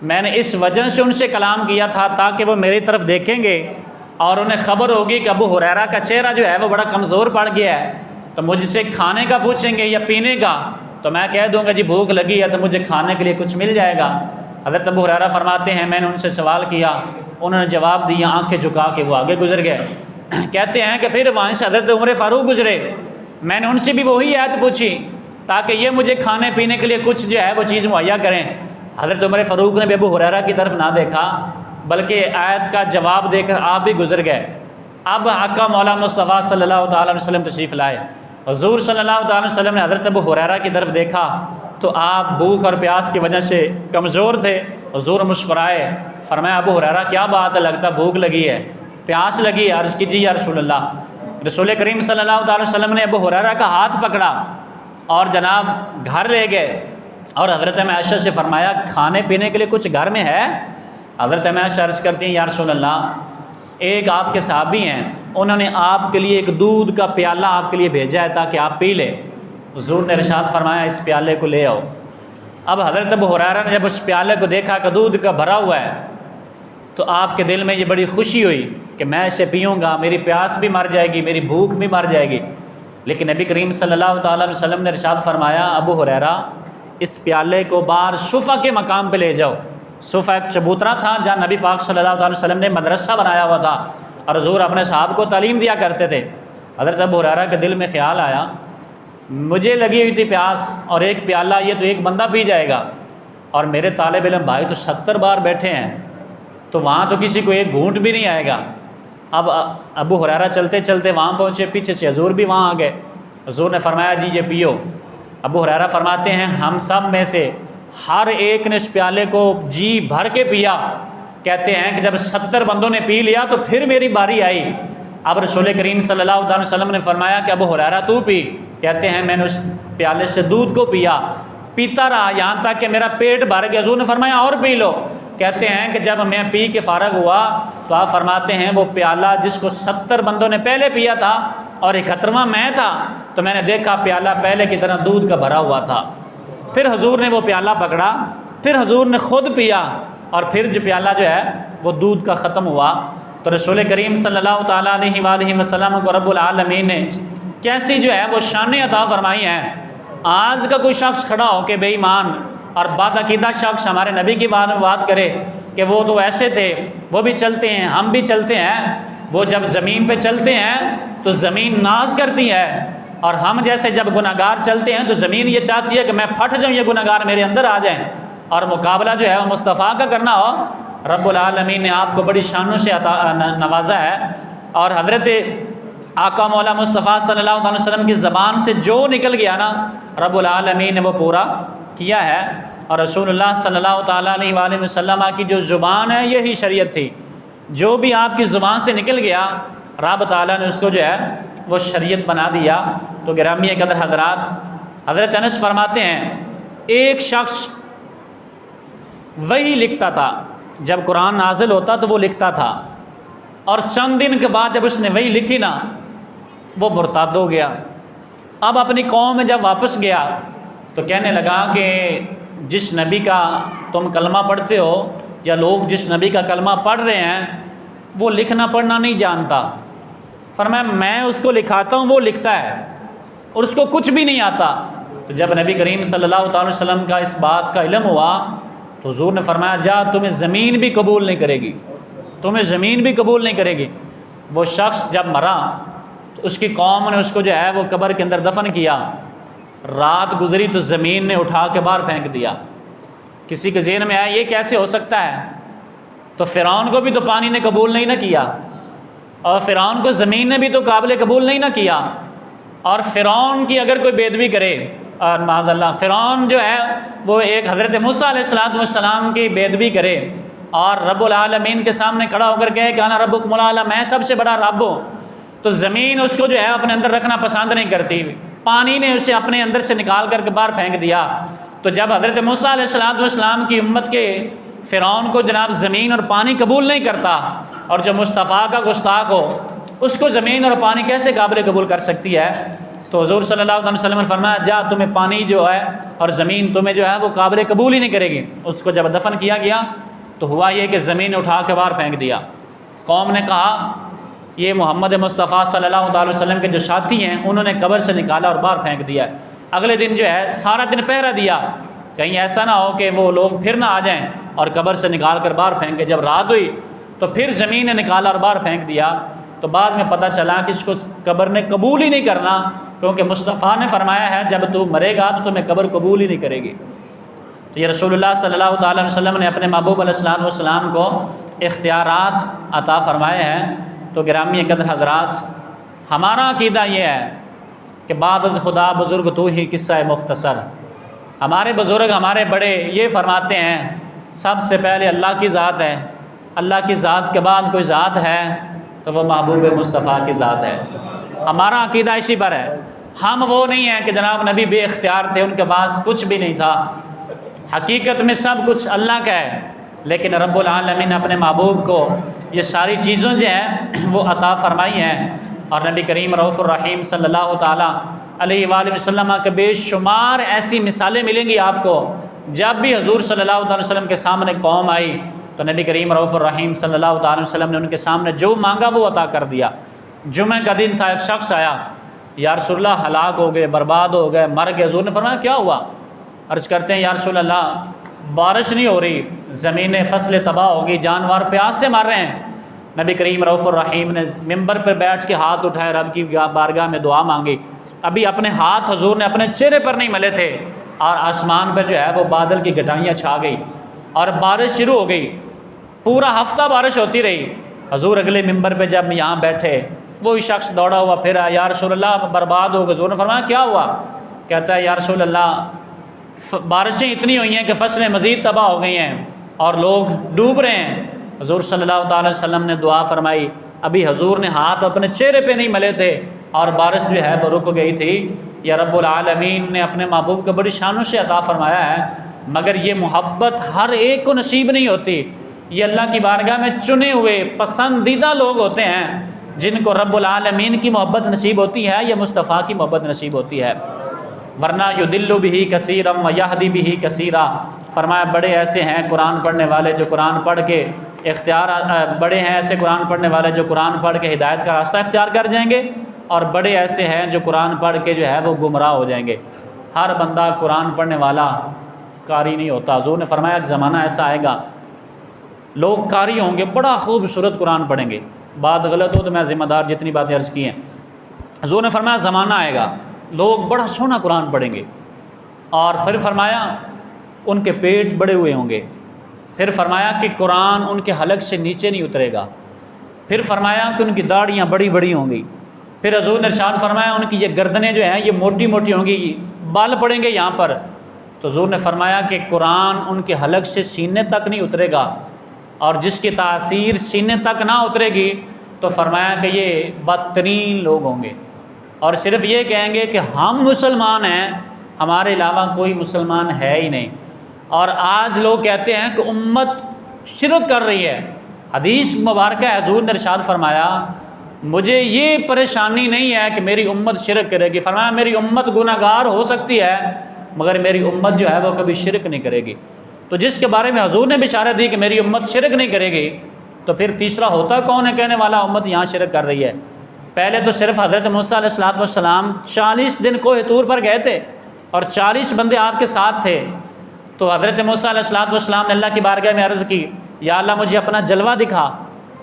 میں نے اس وجہ سے ان سے کلام کیا تھا تاکہ وہ میری طرف دیکھیں گے اور انہیں خبر ہوگی کہ ابو ہریرہ کا چہرہ جو ہے وہ بڑا کمزور پڑ گیا ہے، تو مجھ سے کھانے کا پوچھیں گے یا پینے کا، تو میں کہہ دوں گا جی بھوک لگی ہے تو مجھے کھانے کے لیے کچھ مل جائے گا۔ حضرت ابو ہریرہ فرماتے ہیں میں نے ان سے سوال کیا، انہوں نے جواب دیا، آنکھیں جھکا کے وہ آگے گزر گئے۔ کہتے ہیں کہ پھر وہاں سے حضرت عمر فاروق گزرے، میں نے ان سے بھی وہی آیت پوچھی تاکہ یہ مجھے کھانے پینے کے لیے کچھ جو ہے وہ چیز مہیا کریں۔ حضرت عمر فاروق نے بھی ابو ہریرہ کی طرف نہ دیکھا بلکہ آیت کا جواب دے کر آپ بھی گزر گئے۔ اب آقا مولا مصطفیٰ صلی اللہ تعالیٰ علیہ وسلم تشریف لائے۔ حضور صلی اللہ تعالیٰ علیہ وسلم نے حضرت ابو ہریرہ کی طرف دیکھا تو آپ بھوک اور پیاس کی وجہ سے کمزور تھے۔ حضور مسکرائے، فرمایا ابو ہریرہ کیا بات ہے، لگتا بھوک لگی ہے، پیاس لگی ہے، عرض کیجیے یا رسول اللہ۔ رسول کریم صلی اللہ تعالیٰ علیہ وسلم نے ابو ہریرہ کا ہاتھ پکڑا اور جناب گھر لے گئے، اور حضرت عائشہ سے فرمایا کھانے پینے کے لیے کچھ گھر میں ہے؟ حضرت عائشہ عرض کرتی ہیں یا رسول اللہ، ایک آپ کے صحابی ہیں، انہوں نے آپ کے لیے ایک دودھ کا پیالہ آپ کے لیے بھیجا ہے تاکہ آپ پی لیں۔ حضور نے ارشاد فرمایا اس پیالے کو لے آؤ۔ اب حضرت ابو ہریرہ نے جب اس پیالے کو دیکھا کہ دودھ کا بھرا ہوا ہے تو آپ کے دل میں یہ بڑی خوشی ہوئی کہ میں اسے پیوں گا، میری پیاس بھی مر جائے گی، میری بھوک بھی مر جائے گی۔ لیکن نبی کریم صلی اللہ تعالیٰ علیہ وسلم نے ارشاد فرمایا ابو ہریرہ اس پیالے کو باہر صفا کے مقام پہ لے جاؤ۔ صفا ایک چبوترا تھا جہاں نبی پاک صلی اللہ تعالیٰ وسلم نے مدرسہ بنایا ہوا تھا اور حضور اپنے صحابہ کو تعلیم دیا کرتے تھے۔ حضرت ابو ہریرہ کے دل میں خیال آیا مجھے لگی ہوئی تھی پیاس اور ایک پیالہ یہ تو ایک بندہ پی جائے گا، اور میرے طالب علم بھائی تو 70 بار بیٹھے ہیں تو وہاں تو کسی کو ایک گھونٹ بھی نہیں آئے گا۔ اب ابو ہریرہ چلتے چلتے وہاں پہنچے، پیچھے سے حضور بھی وہاں آ گئے۔ حضور نے فرمایا جی یہ پیو۔ ابو ہریرہ فرماتے ہیں ہم سب میں سے ہر ایک نے اس پیالے کو جی بھر کے پیا۔ کہتے ہیں کہ جب 70 بندوں نے پی لیا تو پھر میری باری آئی۔ اب رسول کریم صلی اللہ علیہ وسلم نے فرمایا کہ ابو ہریرہ تو پی۔ کہتے ہیں میں نے اس پیالے سے دودھ کو پیا، پیتا رہا یہاں تک کہ میرا پیٹ بھر گیا۔ حضور نے فرمایا اور پی لو۔ کہتے ہیں کہ جب میں پی کے فارغ ہوا تو آپ فرماتے ہیں وہ پیالہ جس کو 70 بندوں نے پہلے پیا تھا اور 71واں میں تھا تو میں نے دیکھا پیالہ پہلے کی طرح دودھ کا بھرا ہوا تھا۔ پھر حضور نے وہ پیالہ پکڑا، پھر حضور نے خود پیا، اور پھر جو پیالہ جو ہے وہ دودھ کا ختم ہوا۔ تو رسول کریم صلی اللہ تعالیٰ علیہ وآلہ وسلم کو رب العالمین نے کیسی جو ہے وہ شانیں عطا فرمائی ہیں۔ آج کا کوئی شخص کھڑا ہو کہ بے ایمان اور بد عقیدہ شخص ہمارے نبی کی بات میں بات کرے کہ وہ تو ایسے تھے، وہ بھی چلتے ہیں، ہم بھی چلتے ہیں، وہ جب زمین پہ چلتے ہیں تو زمین ناز کرتی ہے، اور ہم جیسے جب گناہگار چلتے ہیں تو زمین یہ چاہتی ہے کہ میں پھٹ جاؤں، یہ گناہگار میرے اندر آ جائیں، اور مقابلہ جو ہے وہ مصطفیٰ کا کرنا ہو۔ رب العالمین نے آپ کو بڑی شانوں سے نوازا ہے، اور حضرت آقا مولا مصطفیٰ صلی اللہ علیہ وسلم کی زبان سے جو نکل گیا نا رب العالمین نے وہ پورا کیا ہے۔ اور رسول اللہ صلی اللہ تعالیٰ علیہ وآلہ وسلم کی جو زبان ہے یہی شریعت تھی، جو بھی آپ کی زبان سے نکل گیا رب تعالیٰ نے اس کو جو ہے وہ شریعت بنا دیا۔ تو گرامی قدر حضرات، حضرت انس فرماتے ہیں ایک شخص وہی لکھتا تھا، جب قرآن نازل ہوتا تو وہ لکھتا تھا، اور چند دن کے بعد جب اس نے وہی لکھی نا وہ مرتد ہو گیا۔ اب اپنی قوم میں جب واپس گیا تو کہنے لگا کہ جس نبی کا تم کلمہ پڑھتے ہو یا لوگ جس نبی کا کلمہ پڑھ رہے ہیں وہ لکھنا پڑھنا نہیں جانتا۔ فرمایا میں اس کو لکھاتا ہوں، وہ لکھتا ہے اور اس کو کچھ بھی نہیں آتا۔ تو جب نبی کریم صلی اللہ تعالی وسلم کا اس بات کا علم ہوا تو حضور نے فرمایا جا تمہیں زمین بھی قبول نہیں کرے گی، تمہیں زمین بھی قبول نہیں کرے گی۔ وہ شخص جب مرا تو اس کی قوم نے اس کو جو ہے وہ قبر کے اندر دفن کیا، رات گزری تو زمین نے اٹھا کے باہر پھینک دیا۔ کسی کے ذہن میں آیا یہ کیسے ہو سکتا ہے؟ تو فرعون کو بھی تو پانی نے قبول نہیں نہ کیا، اور فرعون کو زمین نے بھی تو قابل قبول نہیں نہ کیا، اور فرعون کی اگر کوئی بے ادبی کرے، اور معاذ اللہ فرعون جو ہے وہ ایک حضرت موسیٰ علیہ السلام کی بے ادبی کرے اور رب العالمین کے سامنے کھڑا ہو کر کہے کہ انا ربکم الاعلی، میں سب سے بڑا رب ہوں، تو زمین اس کو جو ہے اپنے اندر رکھنا پسند نہیں کرتی، پانی نے اسے اپنے اندر سے نکال کر کے باہر پھینک دیا۔ تو جب حضرت موسیٰ علیہ السلام کی امت کے فرعون کو جناب زمین اور پانی قبول نہیں کرتا، اور جو مصطفیٰ کا گستاخ ہو اس کو زمین اور پانی کیسے قابل قبول کر سکتی ہے؟ تو حضور صلی اللہ علیہ وسلم نے فرمایا جا تمہیں پانی جو ہے اور زمین تمہیں جو ہے وہ قابل قبول ہی نہیں کرے گی۔ اس کو جب دفن کیا گیا تو ہوا یہ کہ زمین اٹھا کے باہر پھینک دیا۔ قوم نے کہا یہ محمد مصطفیٰ صلی اللہ علیہ وسلم کے جو ساتھی ہیں انہوں نے قبر سے نکالا اور باہر پھینک دیا۔ اگلے دن جو ہے سارا دن پہرا دیا، کہیں ایسا نہ ہو کہ وہ لوگ پھر نہ آ جائیں اور قبر سے نکال کر باہر پھینکے۔ جب رات ہوئی تو پھر زمین نے نکالا اور باہر پھینک دیا، تو بعد میں پتہ چلا کہ اس کو قبر نے قبول ہی نہیں کرنا، کیونکہ مصطفیٰ نے فرمایا ہے جب تو مرے گا تو تمہیں قبر قبول ہی نہیں کرے گی۔ تو یہ رسول اللہ صلی اللہ تعالیٰ علیہ وسلم نے اپنے محبوب علیہ السلام کو اختیارات عطا فرمائے ہیں۔ تو گرامی قدر حضرات، ہمارا عقیدہ یہ ہے کہ بعد از خدا بزرگ تو ہی قصہ مختصر۔ ہمارے بزرگ ہمارے بڑے یہ فرماتے ہیں سب سے پہلے اللہ کی ذات ہے، اللہ کی ذات کے بعد کوئی ذات ہے تو وہ محبوب مصطفیٰ کی ذات ہے۔ ہمارا عقیدہ اسی پر ہے۔ ہم وہ نہیں ہیں کہ جناب نبی بے اختیار تھے، ان کے پاس کچھ بھی نہیں تھا، حقیقت میں سب کچھ اللہ کا ہے، لیکن رب العالمین نے اپنے محبوب کو یہ ساری چیزوں جو ہیں وہ عطا فرمائی ہیں۔ اور نبی کریم رؤوف الرحیم صلی اللہ تعالیٰ علیہ وآلہ وسلم کے بے شمار ایسی مثالیں ملیں گی آپ کو۔ جب بھی حضور صلی اللہ علیہ وسلم کے سامنے قوم آئی تو نبی کریم رؤوف الرحیم صلی اللہ تعالیٰ وسلم نے ان کے سامنے جو مانگا وہ عطا کر دیا۔ جمعہ کا دن تھا، ایک شخص آیا، یا رسول اللہ ہلاک ہو گئے، برباد ہو گئے، مر گئے۔ حضور نے فرمایا کیا ہوا؟ عرض کرتے ہیں یا رسول اللہ بارش نہیں ہو رہی، زمینیں فصلیں تباہ ہو گئی، جانور پیاس سے مر رہے ہیں۔ نبی کریم رؤوف الرحیم نے ممبر پر بیٹھ کے ہاتھ اٹھائے، رب کی بارگاہ میں دعا مانگی۔ ابھی اپنے ہاتھ حضور نے اپنے چہرے پر نہیں ملے تھے اور آسمان پر جو ہے وہ بادل کی گٹائیاں چھا گئی اور بارش شروع ہو گئی، پورا ہفتہ بارش ہوتی رہی۔ حضور اگلے ممبر پہ جب یہاں بیٹھے، وہی شخص دوڑا ہوا پھرا، یا رسول اللہ برباد ہو گئے۔ حضور نے فرمایا کیا ہوا؟ کہتا ہے یا رسول اللہ بارشیں اتنی ہوئی ہیں کہ فصلیں مزید تباہ ہو گئی ہیں اور لوگ ڈوب رہے ہیں۔ حضور صلی اللہ تعالی وسلم نے دعا فرمائی، ابھی حضور نے ہاتھ اپنے چہرے پہ نہیں ملے تھے اور بارش جو ہے وہ رک گئی تھی۔ یا رب العالمین نے اپنے محبوب کو بڑی شانوں سے عطا فرمایا ہے، مگر یہ محبت ہر ایک کو نصیب نہیں ہوتی۔ یہ اللہ کی بارگاہ میں چنے ہوئے پسندیدہ لوگ ہوتے ہیں جن کو رب العالمین کی محبت نصیب ہوتی ہے یا مصطفیٰ کی محبت نصیب ہوتی ہے، ورنہ یضل بہ کثیرا ویہدی بہ کثیرا۔ فرمایا بڑے ایسے ہیں قرآن پڑھنے والے جو قرآن پڑھ کے بڑے ہیں ایسے قرآن پڑھنے والے جو قرآن پڑھ کے ہدایت کا راستہ اختیار کر جائیں گے، اور بڑے ایسے ہیں جو قرآن پڑھ کے جو ہے وہ گمراہ ہو جائیں گے۔ ہر بندہ قرآن پڑھنے والا قاری نہیں ہوتا۔ حضور نے فرمایا ایک زمانہ ایسا آئے گا لوگ قاری ہوں گے، بڑا خوبصورت قرآن پڑھیں گے، بات غلط ہو تو میں ذمہ دار جتنی باتیں عرض کی ہیں۔ حضور نے فرمایا زمانہ آئے گا لوگ بڑا سونا قرآن پڑھیں گے، اور پھر فرمایا ان کے پیٹ بڑے ہوئے ہوں گے، پھر فرمایا کہ قرآن ان کے حلق سے نیچے نہیں اترے گا، پھر فرمایا کہ ان کی داڑیاں بڑی بڑی ہوں گی، پھر حضور نے ارشاد فرمایا ان کی یہ گردنیں جو ہیں یہ موٹی موٹی ہوں گی، بال پڑیں گے یہاں پر۔ تو حضور نے فرمایا کہ قرآن ان کے حلق سے سینے تک نہیں اترے گا، اور جس کی تاثیر سینے تک نہ اترے گی تو فرمایا کہ یہ بدترین لوگ ہوں گے، اور صرف یہ کہیں گے کہ ہم مسلمان ہیں، ہمارے علاوہ کوئی مسلمان ہے ہی نہیں۔ اور آج لوگ کہتے ہیں کہ امت شرک کر رہی ہے۔ حدیث مبارکہ حضور نے ارشاد فرمایا مجھے یہ پریشانی نہیں ہے کہ میری امت شرک کرے گی، فرمایا میری امت گناہ گار ہو سکتی ہے مگر میری امت جو ہے وہ کبھی شرک نہیں کرے گی۔ تو جس کے بارے میں حضور نے بشارت دی کہ میری امت شرک نہیں کرے گی، تو پھر تیسرا ہوتا کون ہے کہنے والا امت یہاں شرک کر رہی ہے؟ پہلے تو صرف حضرت موسیٰ علیہ السلام 40 دن کوہ طور پر گئے تھے اور 40 بندے آپ کے ساتھ تھے۔ تو حضرت موسیٰ علیہ السلام نے اللہ کی بارگاہ میں عرض کی یا اللہ مجھے اپنا جلوہ دکھا۔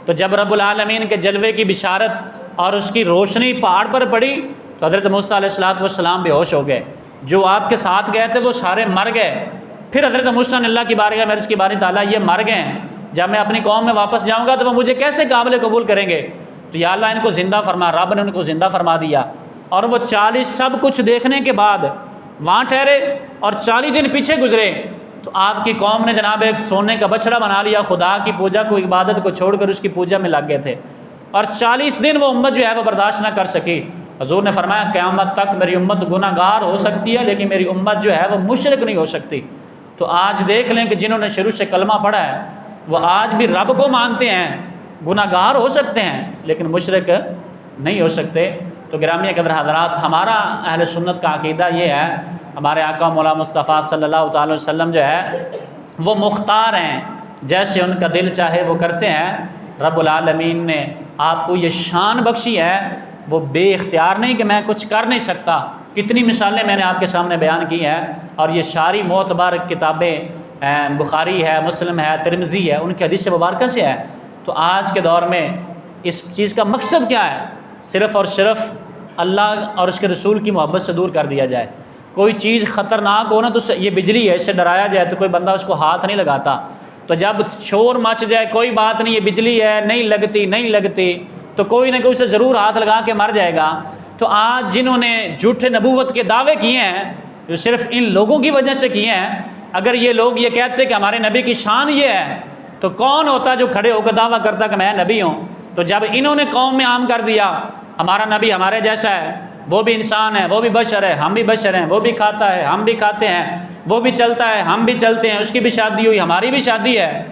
تو جب رب العالمین کے جلوے کی بشارت اور اس کی روشنی پہاڑ پر پڑی تو حضرت موسیٰ علیہ السلام بے ہوش ہو گئے، جو آپ کے ساتھ گئے تھے وہ سارے مر گئے، پھر حضرت موسیٰ نے اللہ کی بارگاہ میں عرض کی باری تعالیٰ یہ مر گئے ہیں، جب میں اپنی قوم میں واپس جاؤں گا تو وہ مجھے کیسے قابل قبول کریں گے؟ تو یا اللہ ان کو زندہ فرما۔ رب نے ان کو زندہ فرما دیا، اور وہ 40 سب کچھ دیکھنے کے بعد وہاں ٹھہرے، اور 40 دن پیچھے گزرے تو آپ کی قوم نے جناب ایک سونے کا بچڑا بنا لیا، خدا کی پوجا کو، عبادت کو چھوڑ کر اس کی پوجا میں لگ گئے تھے، اور 40 دن وہ امت جو ہے وہ برداشت نہ کر سکی۔ حضور نے فرمایا قیامت تک میری امت گناہ گار ہو سکتی ہے لیکن میری امت جو ہے وہ مشرک نہیں ہو سکتی۔ تو آج دیکھ لیں کہ جنہوں نے شروع سے کلمہ پڑھا ہے وہ آج بھی رب کو مانتے ہیں، گناہ گار ہو سکتے ہیں لیکن مشرک نہیں ہو سکتے۔ تو گرامی قدر حضرات، ہمارا اہل سنت کا عقیدہ یہ ہے، ہمارے آقا مولا مصطفیٰ صلی اللہ تعالی وسلم جو ہے وہ مختار ہیں، جیسے ان کا دل چاہے وہ کرتے ہیں۔ رب العالمین نے آپ کو یہ شان بخشی ہے، وہ بے اختیار نہیں کہ میں کچھ کر نہیں سکتا۔ کتنی مثالیں میں نے آپ کے سامنے بیان کی ہیں، اور یہ ساری معتبر کتابیں بخاری ہے، مسلم ہے، ترمذی ہے، ان کی حدیث مبارکہ سے ہے۔ تو آج کے دور میں اس چیز کا مقصد کیا ہے؟ صرف اور صرف اللہ اور اس کے رسول کی محبت سے دور کر دیا جائے۔ کوئی چیز خطرناک ہو نا تو یہ بجلی ہے، اس سے ڈرایا جائے تو کوئی بندہ اس کو ہاتھ نہیں لگاتا، تو جب شور مچ جائے کوئی بات نہیں، یہ بجلی ہے، نہیں لگتی تو کوئی نہ کوئی اسے ضرور ہاتھ لگا کے مر جائے گا۔ تو آج جنہوں نے جھوٹے نبوت کے دعوے کیے ہیں جو صرف ان لوگوں کی وجہ سے کیے ہیں، اگر یہ لوگ یہ کہتے کہ ہمارے نبی کی شان یہ ہے تو کون ہوتا جو کھڑے ہو کر دعویٰ کرتا کہ میں نبی ہوں؟ تو جب انہوں نے قوم میں عام کر دیا ہمارا نبی ہمارے جیسا ہے، وہ بھی انسان ہے، وہ بھی بشر ہے، ہم بھی بشر ہیں، وہ بھی کھاتا ہے، ہم بھی کھاتے ہیں، وہ بھی چلتا ہے، ہم بھی چلتے ہیں، اس کی بھی شادی ہوئی، ہماری بھی شادی ہے،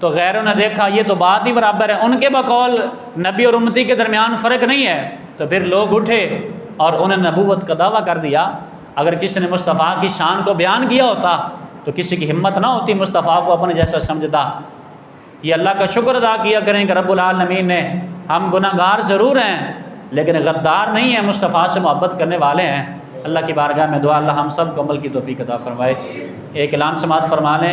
تو غیروں نے دیکھا یہ تو بات ہی برابر ہے، ان کے بقول نبی اور امتی کے درمیان فرق نہیں ہے، تو پھر لوگ اٹھے اور انہوں نے نبوت کا دعویٰ کر دیا۔ اگر کسی نے مصطفیٰ کی شان کو بیان کیا ہوتا تو کسی کی ہمت نہ ہوتی مصطفیٰ کو اپنے جیسا سمجھتا۔ یہ اللہ کا شکر ادا کیا کریں کہ رب العالمین نے، ہم گناہ گار ضرور ہیں لیکن غدار نہیں ہیں، مصطفیٰ سے محبت کرنے والے ہیں۔ اللہ کی بارگاہ میں دعا اللہ ہم سب کو عمل کی توفیق عطا فرمائے۔ ایک اعلان سماعت فرما لیں۔